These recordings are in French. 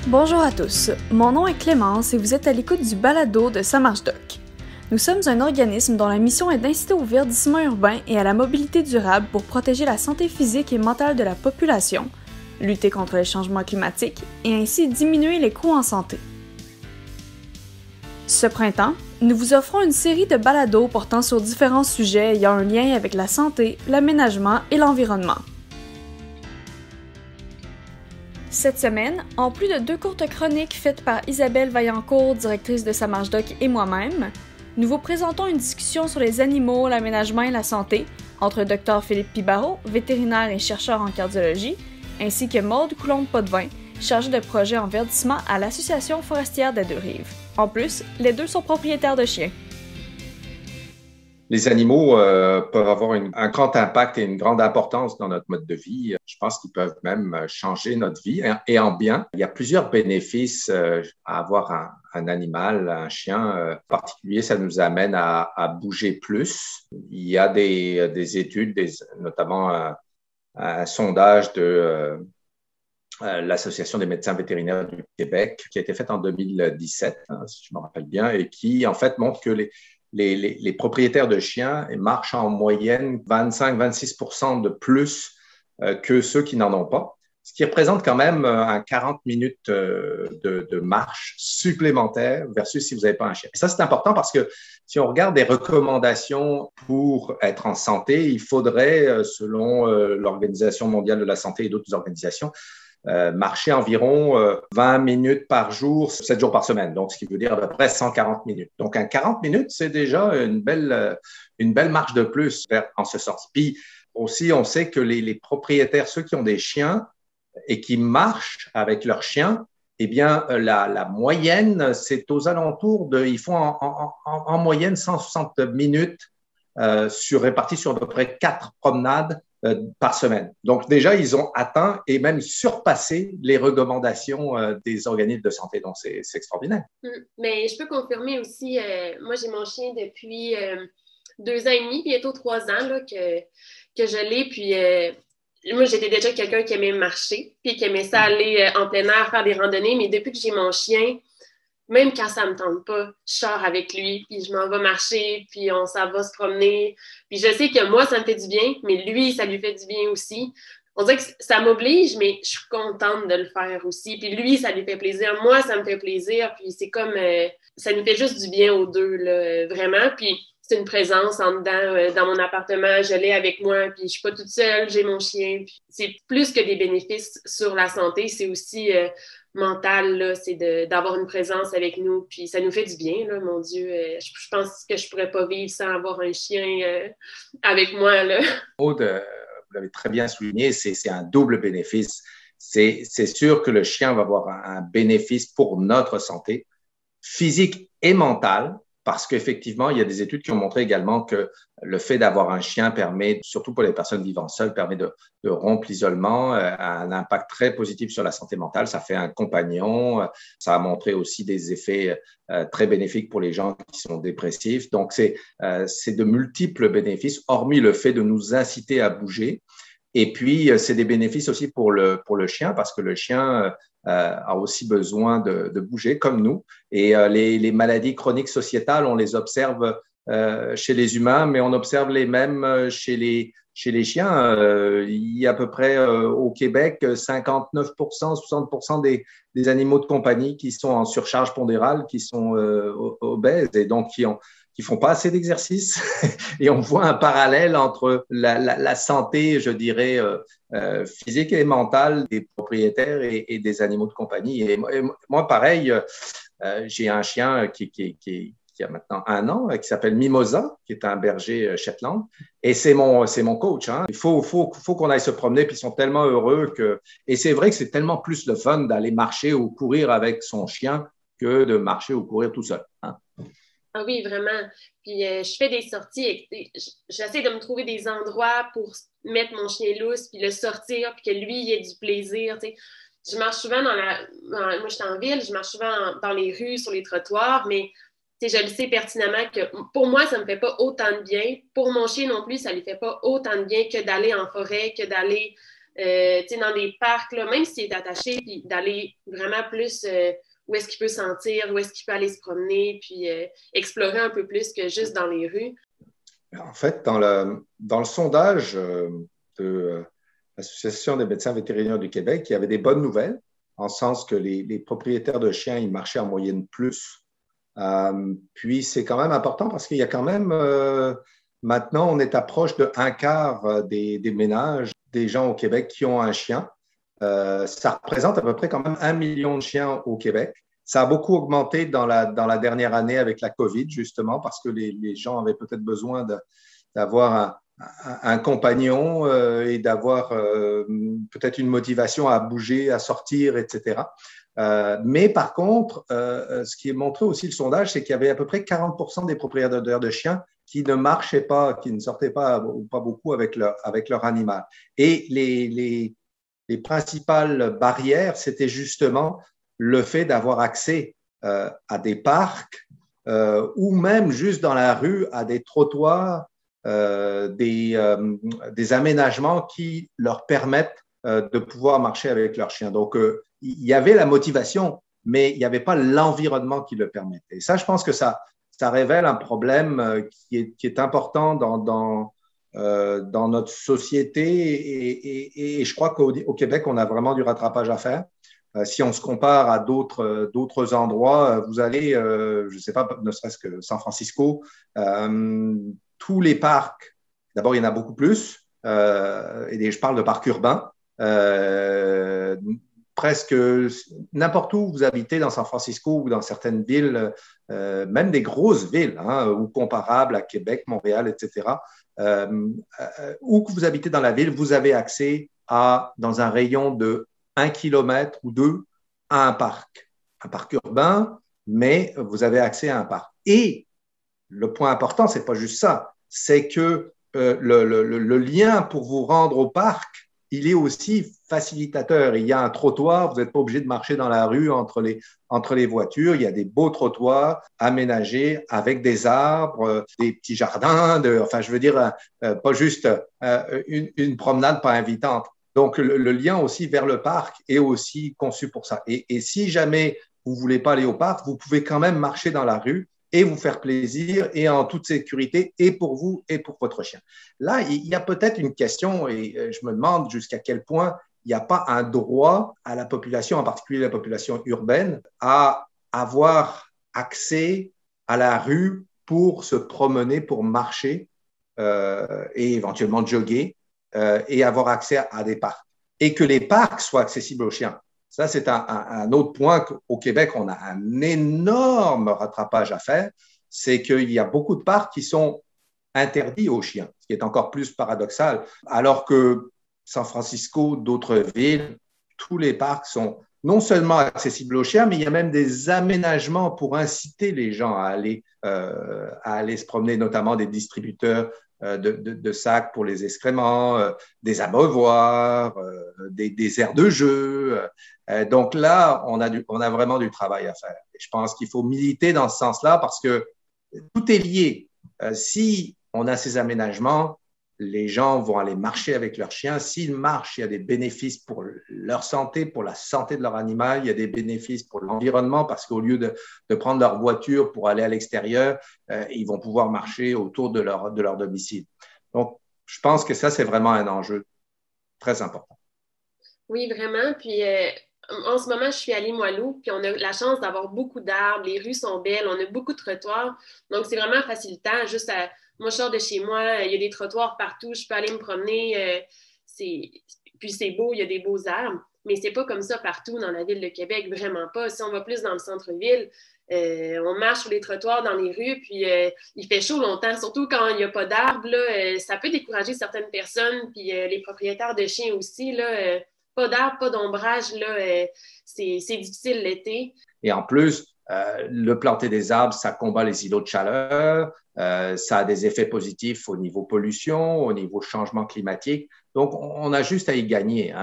Bonjour à tous, mon nom est Clémence et vous êtes à l'écoute du balado de Ça marche doc. Nous sommes un organisme dont la mission est d'inciter au verdissement urbain et à la mobilité durable pour protéger la santé physique et mentale de la population, lutter contre les changements climatiques et ainsi diminuer les coûts en santé. Ce printemps, nous vous offrons une série de balados portant sur différents sujets ayant un lien avec la santé, l'aménagement et l'environnement. Cette semaine, en plus de 2 courtes chroniques faites par Isabelle Vaillancourt, directrice de Ça marche doc, et moi-même, nous vous présentons une discussion sur les animaux, l'aménagement et la santé entre Dr Philippe Pibaro, vétérinaire et chercheur en cardiologie, ainsi que Maude Coulombe-Potvin, chargée de projet en verdissement à l'Association forestière des Deux-Rives. En plus, les deux sont propriétaires de chiens. Les animaux peuvent avoir un grand impact et une grande importance dans notre mode de vie. Je pense qu'ils peuvent même changer notre vie et en bien. Il y a plusieurs bénéfices à avoir un animal, un chien. En particulier, ça nous amène à bouger plus. Il y a des études, notamment un sondage de l'Association des médecins vétérinaires du Québec qui a été fait en 2017, si je me rappelle bien, et qui en fait montre que les propriétaires de chiens marchent en moyenne 25-26% de plus que ceux qui n'en ont pas, ce qui représente quand même 40 minutes de marche supplémentaire versus si vous n'avez pas un chien. Et ça, c'est important parce que si on regarde des recommandations pour être en santé, il faudrait, selon l'Organisation mondiale de la santé et d'autres organisations, marcher environ 20 minutes par jour, 7 jours par semaine, donc ce qui veut dire à peu près 140 minutes. Donc, 40 minutes, c'est déjà une belle marche de plus en ce sens. Puis aussi, on sait que les propriétaires, ceux qui ont des chiens et qui marchent avec leurs chiens, eh bien, la moyenne, c'est aux alentours ils font en moyenne 160 minutes réparties sur à peu près 4 promenades par semaine. Donc, déjà, ils ont atteint et même surpassé les recommandations des organismes de santé. Donc, c'est extraordinaire. Mais je peux confirmer aussi, moi, j'ai mon chien depuis 2 ans et demi, bientôt 3 ans là, que je l'ai. Puis, moi, j'étais déjà quelqu'un qui aimait marcher, puis qui aimait ça aller en plein air, faire des randonnées. Mais depuis que j'ai mon chien, même quand ça me tente pas, je sors avec lui, puis je m'en vais marcher, puis on s'en va se promener. Puis je sais que moi, ça me fait du bien, mais lui, ça lui fait du bien aussi. On dirait que ça m'oblige, mais je suis contente de le faire aussi. Puis lui, ça lui fait plaisir. Moi, ça me fait plaisir. Puis c'est comme... ça nous fait juste du bien aux deux, là, vraiment. Puis c'est une présence en dedans, dans mon appartement. Je l'ai avec moi, puis je suis pas toute seule. J'ai mon chien. Puis c'est plus que des bénéfices sur la santé. C'est aussi... mental, là, c'est d'avoir une présence avec nous, puis ça nous fait du bien, là, mon Dieu. Je pense que je pourrais pas vivre sans avoir un chien avec moi, là. Aude, vous l'avez très bien souligné, c'est un double bénéfice. C'est sûr que le chien va avoir un bénéfice pour notre santé physique et mentale, parce qu'effectivement, il y a des études qui ont montré également que le fait d'avoir un chien permet, surtout pour les personnes vivant seules, permet de rompre l'isolement, a un impact très positif sur la santé mentale. Ça fait un compagnon. Ça a montré aussi des effets très bénéfiques pour les gens qui sont dépressifs. Donc, c'est de multiples bénéfices, hormis le fait de nous inciter à bouger. Et puis, c'est des bénéfices aussi pour le chien, parce que le chien a aussi besoin de bouger, comme nous. Et les maladies chroniques sociétales, on les observe chez les humains, mais on observe les mêmes chez les chiens. Il y a à peu près au Québec 59%, 60% des animaux de compagnie qui sont en surcharge pondérale, qui sont obèses et donc qui font pas assez d'exercice. Et on voit un parallèle entre la santé, je dirais, physique et mentale des propriétaires et des animaux de compagnie. Et moi, pareil, j'ai un chien qui a maintenant 1 an, qui s'appelle Mimosa, qui est un berger Shetland. Et c'est mon coach. Hein. Il faut qu'on aille se promener, puis ils sont tellement heureux que... Et c'est vrai que c'est tellement plus le fun d'aller marcher ou courir avec son chien que de marcher ou courir tout seul. Hein. Ah oui, vraiment. Puis je fais des sorties. J'essaie de me trouver des endroits pour mettre mon chien lousse, puis le sortir, puis que lui, il ait du plaisir. T'sais. Je marche souvent moi, je suis en ville, je marche souvent dans les rues, sur les trottoirs, mais je le sais pertinemment que pour moi, ça ne me fait pas autant de bien. Pour mon chien non plus, ça ne lui fait pas autant de bien que d'aller en forêt, que d'aller dans des parcs, là, même s'il est attaché, puis d'aller vraiment plus où est-ce qu'il peut sentir, où est-ce qu'il peut aller se promener, puis explorer un peu plus que juste dans les rues. En fait, dans le sondage de l'Association des médecins vétérinaires du Québec, il y avait des bonnes nouvelles, en sens que les propriétaires de chiens, ils marchaient en moyenne plus. Puis c'est quand même important parce qu'il y a quand même, maintenant, on est proche de un quart des ménages, des gens au Québec qui ont un chien. Ça représente à peu près quand même 1 million de chiens au Québec. Ça a beaucoup augmenté dans la dernière année avec la COVID, justement, parce que les gens avaient peut-être besoin d'avoir un compagnon et d'avoir peut-être une motivation à bouger, à sortir, etc. Mais par contre, ce qui est montré aussi le sondage, c'est qu'il y avait à peu près 40% des propriétaires de chiens qui ne marchaient pas, qui ne sortaient pas ou pas beaucoup avec leur animal. Et les principales barrières, c'était justement le fait d'avoir accès à des parcs ou même juste dans la rue à des trottoirs, des aménagements qui leur permettent de pouvoir marcher avec leur chien. Donc, il y avait la motivation, mais il n'y avait pas l'environnement qui le permettait. Et ça, je pense que ça révèle un problème qui est important dans notre société et je crois qu'au Québec, on a vraiment du rattrapage à faire. Si on se compare à d'autres endroits, vous allez, je ne sais pas, ne serait-ce que San Francisco, tous les parcs, d'abord, il y en a beaucoup plus, et je parle de parcs urbains, presque n'importe où vous habitez dans San Francisco ou dans certaines villes, même des grosses villes, ou comparables à Québec, Montréal, etc., où que vous habitez dans la ville, vous avez accès dans un rayon de 1 kilomètre ou 2 à un parc urbain, mais vous avez accès à un parc. Et le point important, ce n'est pas juste ça, c'est que le lien pour vous rendre au parc, il est aussi facilitateur. Il y a un trottoir, vous n'êtes pas obligé de marcher dans la rue entre les voitures. Il y a des beaux trottoirs aménagés avec des arbres, des petits jardins, enfin, je veux dire, pas juste une promenade pas invitante. Donc, le lien aussi vers le parc est aussi conçu pour ça. Et si jamais vous ne voulez pas aller au parc, vous pouvez quand même marcher dans la rue et vous faire plaisir et en toute sécurité et pour vous et pour votre chien. Là, il y a peut-être une question et je me demande jusqu'à quel point il n'y a pas un droit à la population, en particulier la population urbaine, à avoir accès à la rue pour se promener, pour marcher et éventuellement jogger et avoir accès à des parcs. Et que les parcs soient accessibles aux chiens. Ça, c'est un autre point qu'au Québec, on a un énorme rattrapage à faire. C'est qu'il y a beaucoup de parcs qui sont interdits aux chiens, ce qui est encore plus paradoxal. Alors que San Francisco, d'autres villes, tous les parcs sont non seulement accessibles aux chiens, mais il y a même des aménagements pour inciter les gens à aller se promener, notamment des distributeurs de sacs pour les excréments, des abreuvoirs, des aires de jeu. Donc là, on a vraiment du travail à faire. Et je pense qu'il faut militer dans ce sens-là parce que tout est lié. Si on a ces aménagements, les gens vont aller marcher avec leurs chiens. S'ils marchent, il y a des bénéfices pour leur santé, pour la santé de leur animal. Il y a des bénéfices pour l'environnement parce qu'au lieu de prendre leur voiture pour aller à l'extérieur, ils vont pouvoir marcher autour de leur domicile. Donc, je pense que ça, c'est vraiment un enjeu très important. Oui, vraiment. Puis, en ce moment, je suis à Limoilou, puis on a la chance d'avoir beaucoup d'arbres, les rues sont belles, on a beaucoup de trottoirs. Donc, c'est vraiment facilitant. Moi, je sors de chez moi, il y a des trottoirs partout, je peux aller me promener. Puis c'est beau, il y a des beaux arbres, mais c'est pas comme ça partout dans la ville de Québec, vraiment pas. Si on va plus dans le centre-ville, on marche sur les trottoirs dans les rues, puis il fait chaud longtemps, surtout quand il n'y a pas d'arbres. Ça peut décourager certaines personnes, puis les propriétaires de chiens aussi. Pas d'arbres, pas d'ombrage, c'est difficile l'été. Et en plus, le planter des arbres, ça combat les îlots de chaleur, ça a des effets positifs au niveau pollution, au niveau changement climatique. Donc, on a juste à y gagner.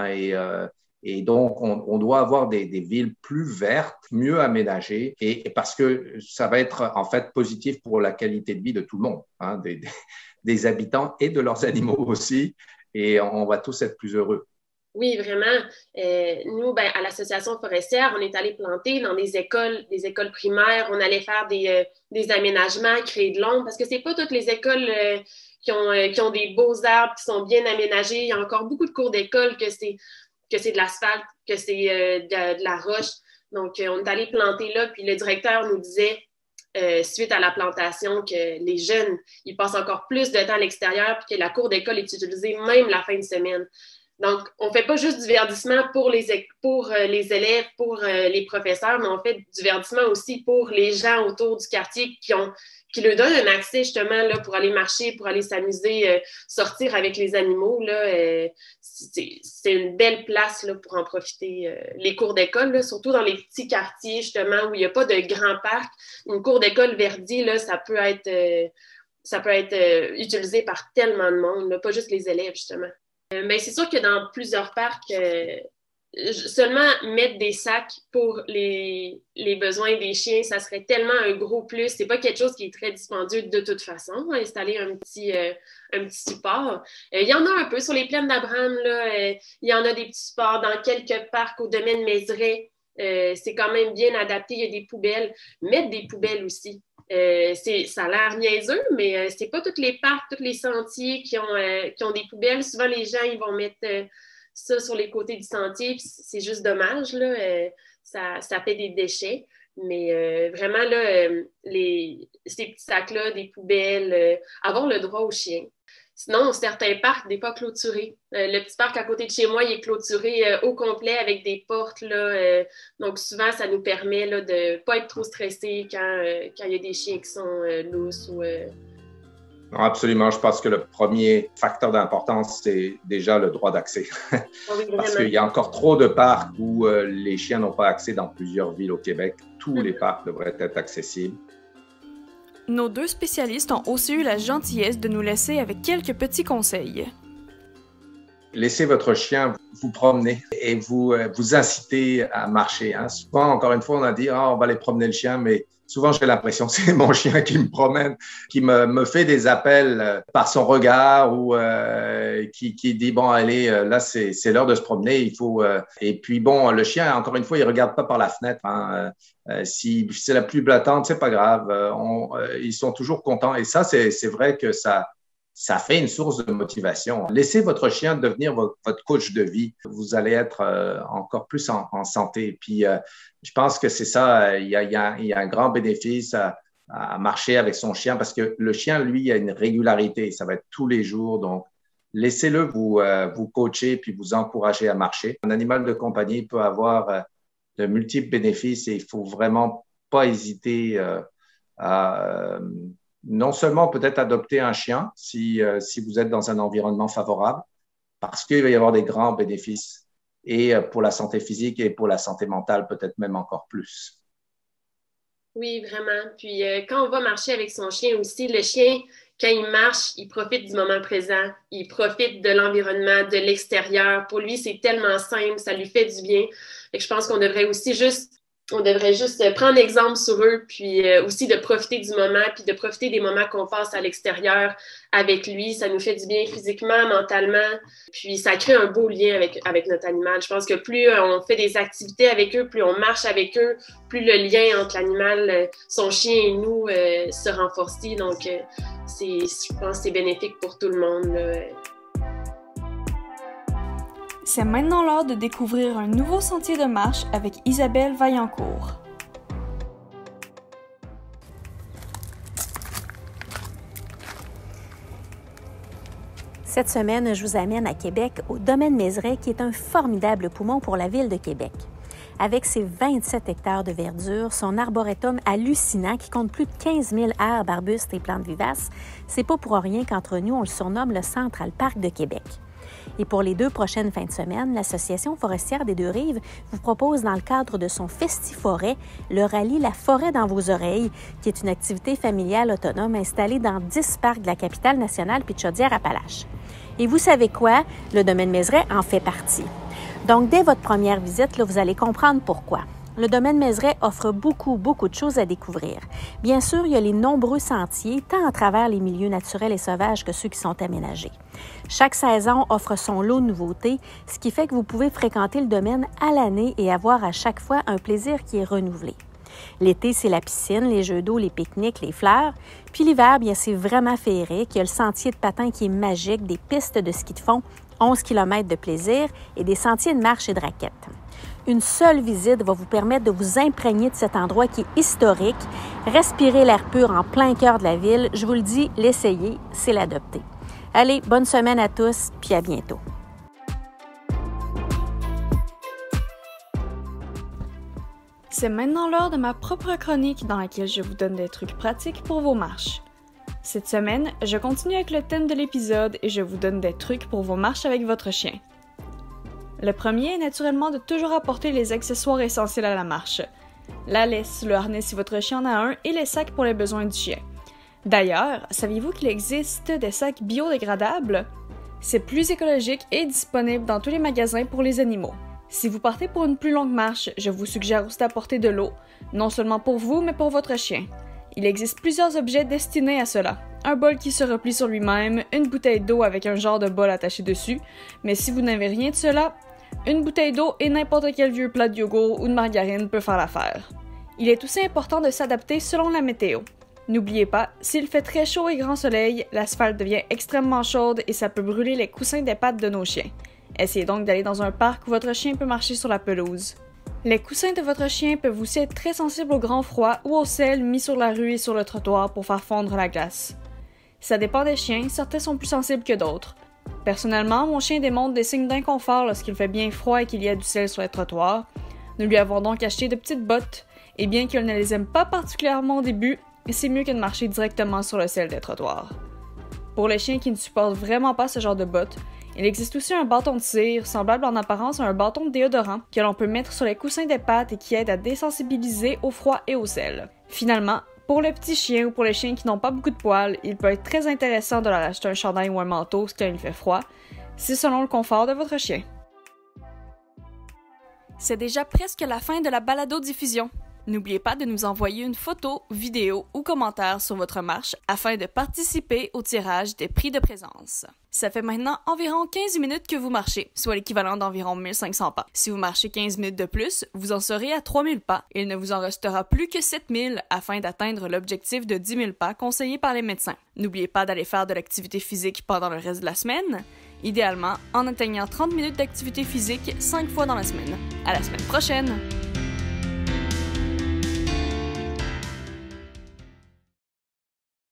Et donc, on doit avoir des villes plus vertes, mieux aménagées, et parce que ça va être en fait positif pour la qualité de vie de tout le monde, des habitants et de leurs animaux aussi, et on va tous être plus heureux. Oui, vraiment. Nous, ben, à l'Association forestière, on est allé planter dans des écoles primaires. On allait faire des aménagements, créer de l'ombre, parce que c'est pas toutes les écoles qui ont des beaux arbres, qui sont bien aménagés. Il y a encore beaucoup de cours d'école que c'est de l'asphalte, que c'est de la roche. Donc, on est allé planter là, puis le directeur nous disait, suite à la plantation, que les jeunes, ils passent encore plus de temps à l'extérieur, puis que la cour d'école est utilisée même la fin de semaine. Donc, on ne fait pas juste du verdissement pour les élèves, pour les professeurs, mais on fait du verdissement aussi pour les gens autour du quartier qui leur donnent un accès justement là, pour aller marcher, pour aller s'amuser, sortir avec les animaux. Là, c'est une belle place là, pour en profiter. Les cours d'école, là, surtout dans les petits quartiers justement où il n'y a pas de grands parcs. Une cour d'école verdie, là, ça peut être utilisé par tellement de monde, là, pas juste les élèves justement. Mais c'est sûr que dans plusieurs parcs, seulement mettre des sacs pour les besoins des chiens, ça serait tellement un gros plus. C'est pas quelque chose qui est très dispendieux de toute façon, installer un petit support. Il y en a un peu sur les plaines d'Abraham, là, il y en a des petits supports dans quelques parcs au domaine Mézeray. C'est quand même bien adapté, il y a des poubelles. Mettre des poubelles aussi. Ça a l'air niaiseux, mais c'est pas tous les parcs, tous les sentiers qui ont des poubelles. Souvent, les gens ils vont mettre ça sur les côtés du sentier, puis c'est juste dommage, là, ça fait des déchets. Mais vraiment, là, ces petits sacs-là, des poubelles, avoir le droit aux chiens. Sinon, certains parcs, des pas clôturés. Le petit parc à côté de chez moi, il est clôturé au complet avec des portes. Là, donc, souvent, ça nous permet là, de ne pas être trop stressé quand il y a des chiens qui sont lousses. Non, absolument. Je pense que le premier facteur d'importance, c'est déjà le droit d'accès. Oui, parce qu'il y a encore trop de parcs où les chiens n'ont pas accès dans plusieurs villes au Québec. Tous les parcs devraient être accessibles. Nos deux spécialistes ont aussi eu la gentillesse de nous laisser avec quelques petits conseils. Laissez votre chien vous promener et vous inciter à marcher. Hein. Souvent, encore une fois, on a dit on va aller promener le chien, mais souvent j'ai l'impression que c'est mon chien qui me promène, qui me fait des appels par son regard ou qui dit bon allez là c'est l'heure de se promener, il faut et puis bon le chien encore une fois il regarde pas par la fenêtre. Hein. Si c'est la pluie battante, c'est pas grave, ils sont toujours contents et ça c'est vrai que ça fait une source de motivation. Laissez votre chien devenir votre coach de vie. Vous allez être encore plus en santé. Et puis, je pense que c'est ça. Il y a un grand bénéfice à marcher avec son chien parce que le chien, lui, il a une régularité. Ça va être tous les jours. Donc, laissez-le vous coacher puis vous encourager à marcher. Un animal de compagnie peut avoir de multiples bénéfices et il faut vraiment pas hésiter à non seulement peut-être adopter un chien si vous êtes dans un environnement favorable, parce qu'il va y avoir des grands bénéfices et pour la santé physique et pour la santé mentale, peut-être même encore plus. Oui, vraiment. Puis quand on va marcher avec son chien aussi, le chien, quand il marche, il profite du moment présent, il profite de l'environnement, de l'extérieur. Pour lui, c'est tellement simple, ça lui fait du bien. Et je pense qu'on devrait aussi juste prendre exemple sur eux, puis aussi de profiter du moment, puis de profiter des moments qu'on passe à l'extérieur avec lui. Ça nous fait du bien physiquement, mentalement, puis ça crée un beau lien avec notre animal. Je pense que plus on fait des activités avec eux, plus on marche avec eux, plus le lien entre l'animal, son chien et nous se renforce. Donc, je pense que c'est bénéfique pour tout le monde, là. C'est maintenant l'heure de découvrir un nouveau sentier de marche avec Isabelle Vaillancourt. Cette semaine, je vous amène à Québec, au domaine Mézeray, qui est un formidable poumon pour la ville de Québec. Avec ses 27 hectares de verdure, son arboretum hallucinant qui compte plus de 15 000 arbres, arbustes et plantes vivaces, c'est pas pour rien qu'entre nous, on le surnomme le Central Park de Québec. Et pour les 2 prochaines fins de semaine, l'Association forestière des Deux-Rives vous propose, dans le cadre de son Festi-Forêt, le rallye La forêt dans vos oreilles, qui est une activité familiale autonome installée dans 10 parcs de la capitale nationale puis de Chaudière-Appalaches. Et vous savez quoi? Le domaine Mézeray en fait partie. Donc, dès votre première visite, là, vous allez comprendre pourquoi. Le domaine Mézeray offre beaucoup de choses à découvrir. Bien sûr, il y a les nombreux sentiers, tant à travers les milieux naturels et sauvages que ceux qui sont aménagés. Chaque saison offre son lot de nouveautés, ce qui fait que vous pouvez fréquenter le domaine à l'année et avoir à chaque fois un plaisir qui est renouvelé. L'été, c'est la piscine, les jeux d'eau, les pique-niques, les fleurs. Puis l'hiver, bien, c'est vraiment féerique. Il y a le sentier de patin qui est magique, des pistes de ski de fond, 11 km de plaisir et des sentiers de marche et de raquettes. Une seule visite va vous permettre de vous imprégner de cet endroit qui est historique. Respirer l'air pur en plein cœur de la ville, je vous le dis, l'essayer, c'est l'adopter. Allez, bonne semaine à tous, puis à bientôt. C'est maintenant l'heure de ma propre chronique dans laquelle je vous donne des trucs pratiques pour vos marches. Cette semaine, je continue avec le thème de l'épisode et je vous donne des trucs pour vos marches avec votre chien. Le premier est naturellement de toujours apporter les accessoires essentiels à la marche. La laisse, le harnais si votre chien en a un et les sacs pour les besoins du chien. D'ailleurs, saviez-vous qu'il existe des sacs biodégradables? C'est plus écologique et disponible dans tous les magasins pour les animaux. Si vous partez pour une plus longue marche, je vous suggère aussi d'apporter de l'eau, non seulement pour vous, mais pour votre chien. Il existe plusieurs objets destinés à cela. Un bol qui se replie sur lui-même, une bouteille d'eau avec un genre de bol attaché dessus, mais si vous n'avez rien de cela, une bouteille d'eau et n'importe quel vieux plat de yogourt ou de margarine peut faire l'affaire. Il est aussi important de s'adapter selon la météo. N'oubliez pas, s'il fait très chaud et grand soleil, l'asphalte devient extrêmement chaude et ça peut brûler les coussins des pattes de nos chiens. Essayez donc d'aller dans un parc où votre chien peut marcher sur la pelouse. Les coussins de votre chien peuvent aussi être très sensibles au grand froid ou au sel mis sur la rue et sur le trottoir pour faire fondre la glace. Ça dépend des chiens, certains sont plus sensibles que d'autres. Personnellement, mon chien démontre des signes d'inconfort lorsqu'il fait bien froid et qu'il y a du sel sur les trottoirs. Nous lui avons donc acheté de petites bottes, et bien qu'il ne les aime pas particulièrement au début, c'est mieux que de marcher directement sur le sel des trottoirs. Pour les chiens qui ne supportent vraiment pas ce genre de bottes, il existe aussi un bâton de cire, semblable en apparence à un bâton de déodorant, que l'on peut mettre sur les coussins des pattes et qui aide à désensibiliser au froid et au sel. Finalement, pour les petits chiens ou pour les chiens qui n'ont pas beaucoup de poils, il peut être très intéressant de leur acheter un chandail ou un manteau quand il fait froid. C'est selon le confort de votre chien. C'est déjà presque la fin de la balado-diffusion. N'oubliez pas de nous envoyer une photo, vidéo ou commentaire sur votre marche afin de participer au tirage des prix de présence. Ça fait maintenant environ 15 minutes que vous marchez, soit l'équivalent d'environ 1500 pas. Si vous marchez 15 minutes de plus, vous en serez à 3000 pas et il ne vous en restera plus que 7000 afin d'atteindre l'objectif de 10 000 pas conseillé par les médecins. N'oubliez pas d'aller faire de l'activité physique pendant le reste de la semaine, idéalement en atteignant 30 minutes d'activité physique 5 fois dans la semaine. À la semaine prochaine!